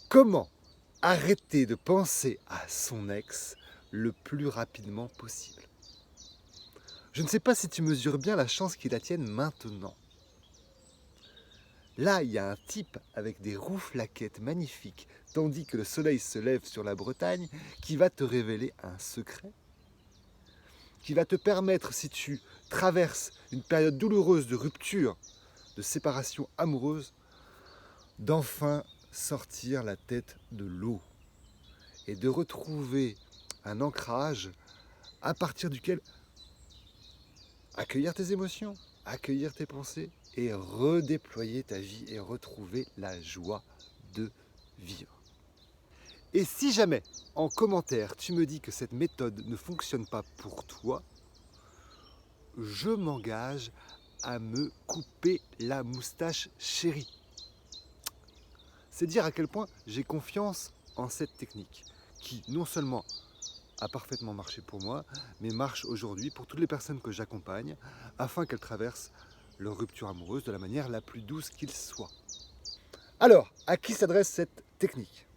Comment arrêter de penser à son ex le plus rapidement possible? Je ne sais pas si tu mesures bien la chance qui la tienne maintenant. Là, il y a un type avec des rouflaquettes magnifiques, tandis que le soleil se lève sur la Bretagne, qui va te révéler un secret, qui va te permettre, si tu traverses une période douloureuse de rupture, de séparation amoureuse, d'enfin sortir la tête de l'eau et de retrouver un ancrage à partir duquel accueillir tes émotions, accueillir tes pensées et redéployer ta vie et retrouver la joie de vivre. Et si jamais, en commentaire, tu me dis que cette méthode ne fonctionne pas pour toi, je m'engage à me couper la moustache chérie. C'est dire à quel point j'ai confiance en cette technique qui non seulement a parfaitement marché pour moi, mais marche aujourd'hui pour toutes les personnes que j'accompagne afin qu'elles traversent leur rupture amoureuse de la manière la plus douce qu'il soit. Alors, à qui s'adresse cette technique?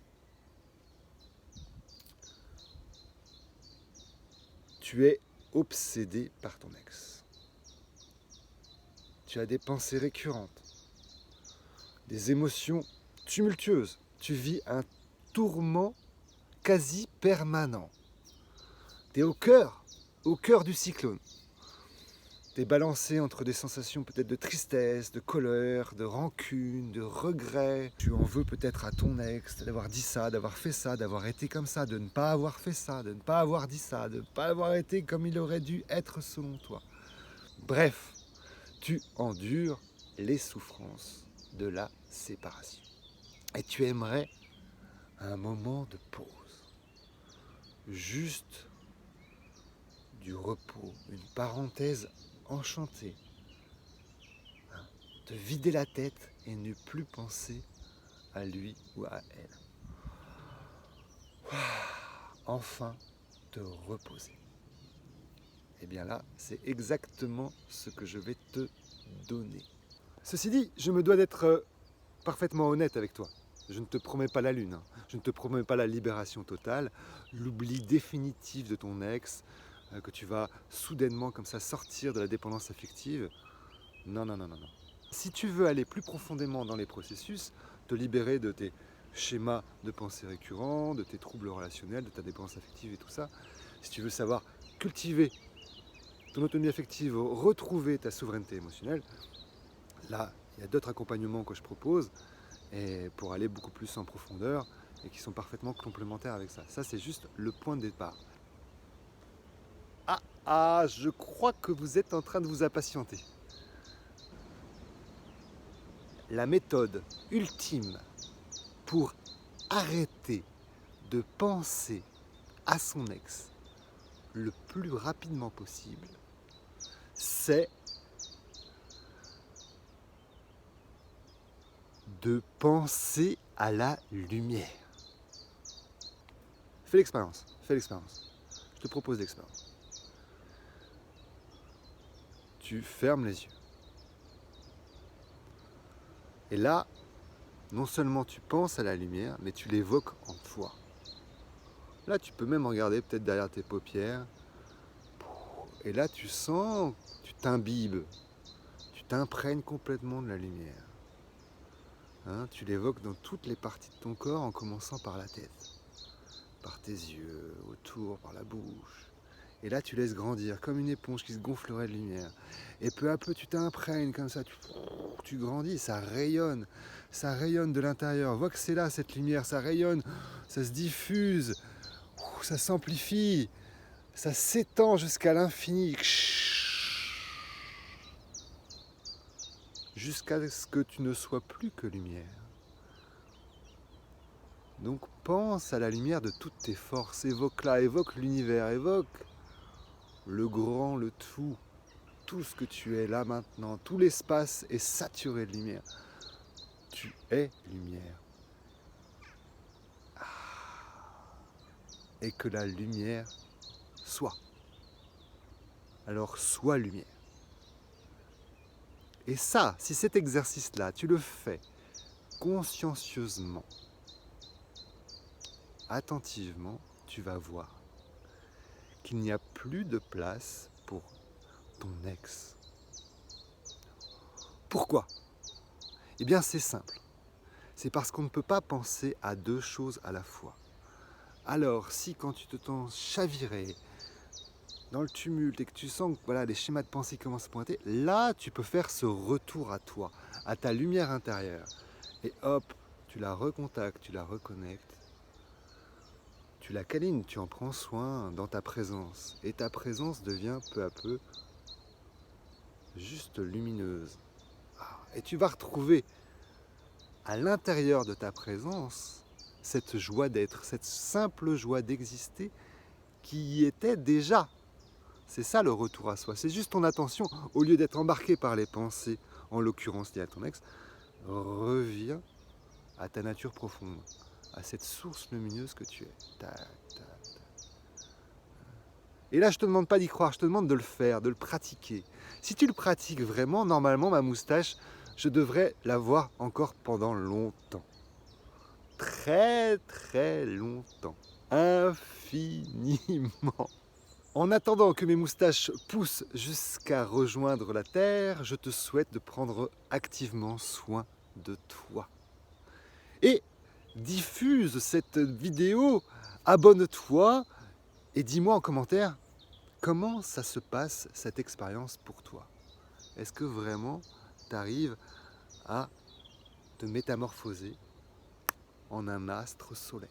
Tu es obsédé par ton ex. Tu as des pensées récurrentes, des émotions tumultueuses. Tu vis un tourment quasi permanent. Tu es au cœur du cyclone. Tu es balancé entre des sensations peut-être de tristesse, de colère, de rancune, de regret. Tu en veux peut-être à ton ex d'avoir dit ça, d'avoir fait ça, d'avoir été comme ça, de ne pas avoir fait ça, de ne pas avoir dit ça, de ne pas avoir été comme il aurait dû être selon toi. Bref, tu endures les souffrances de la séparation. Et tu aimerais un moment de pause. Juste du repos, une parenthèse enchantée. Te vider la tête et ne plus penser à lui ou à elle. Enfin, te reposer. Et bien là, c'est exactement ce que je vais te donner. Ceci dit, je me dois d'être parfaitement honnête avec toi. Je ne te promets pas la lune, hein. Je ne te promets pas la libération totale, l'oubli définitif de ton ex, que tu vas soudainement comme ça sortir de la dépendance affective. Non, non, non, non, non. Si tu veux aller plus profondément dans les processus, te libérer de tes schémas de pensée récurrents, de tes troubles relationnels, de ta dépendance affective et tout ça, si tu veux savoir cultiver ton autonomie affective, retrouver ta souveraineté émotionnelle, là, il y a d'autres accompagnements que je propose et pour aller beaucoup plus en profondeur et qui sont parfaitement complémentaires avec ça. Ça, c'est juste le point de départ. Je crois que vous êtes en train de vous impatienter. La méthode ultime pour arrêter de penser à son ex le plus rapidement possible, c'est de penser à la lumière. Fais l'expérience, fais l'expérience. Je te propose l'expérience. Tu fermes les yeux. Et là, non seulement tu penses à la lumière, mais tu l'évoques en toi. Là, tu peux même regarder peut-être derrière tes paupières. Et là, tu sens, tu t'imbibes, tu t'imprègnes complètement de la lumière. Hein, tu l'évoques dans toutes les parties de ton corps en commençant par la tête, par tes yeux, autour, par la bouche. Et là, tu laisses grandir comme une éponge qui se gonflerait de lumière. Et peu à peu, tu t'imprègnes comme ça, tu grandis, ça rayonne de l'intérieur. Vois que c'est là, cette lumière, ça rayonne, ça se diffuse, ça s'amplifie, ça s'étend jusqu'à l'infini. Jusqu'à ce que tu ne sois plus que lumière. Donc pense à la lumière de toutes tes forces, évoque-la, évoque l'univers, évoque le grand, le tout ce que tu es là maintenant, tout l'espace est saturé de lumière. Tu es lumière. Et que la lumière soit. Alors sois lumière. Et ça, si cet exercice-là, tu le fais consciencieusement, attentivement, tu vas voir qu'il n'y a plus de place pour ton ex. Pourquoi? Eh bien c'est simple. C'est parce qu'on ne peut pas penser à deux choses à la fois. Alors si quand tu te sens chaviré, dans le tumulte et que tu sens que voilà, les schémas de pensée commencent à pointer, là tu peux faire ce retour à toi, à ta lumière intérieure. Et hop, tu la recontactes, tu la reconnectes, tu la câlines, tu en prends soin dans ta présence. Et ta présence devient peu à peu juste lumineuse. Et tu vas retrouver à l'intérieur de ta présence cette joie d'être, cette simple joie d'exister qui y était déjà. C'est ça le retour à soi. C'est juste ton attention, au lieu d'être embarqué par les pensées, en l'occurrence liées à ton ex, reviens à ta nature profonde, à cette source lumineuse que tu es. Tac, tac, tac. Et là, je ne te demande pas d'y croire, je te demande de le faire, de le pratiquer. Si tu le pratiques vraiment, normalement, ma moustache, je devrais la voir encore pendant longtemps. Très, très longtemps. Infiniment. En attendant que mes moustaches poussent jusqu'à rejoindre la terre, je te souhaite de prendre activement soin de toi. Et diffuse cette vidéo, abonne-toi et dis-moi en commentaire comment ça se passe cette expérience pour toi. Est-ce que vraiment tu arrives à te métamorphoser en un astre solaire?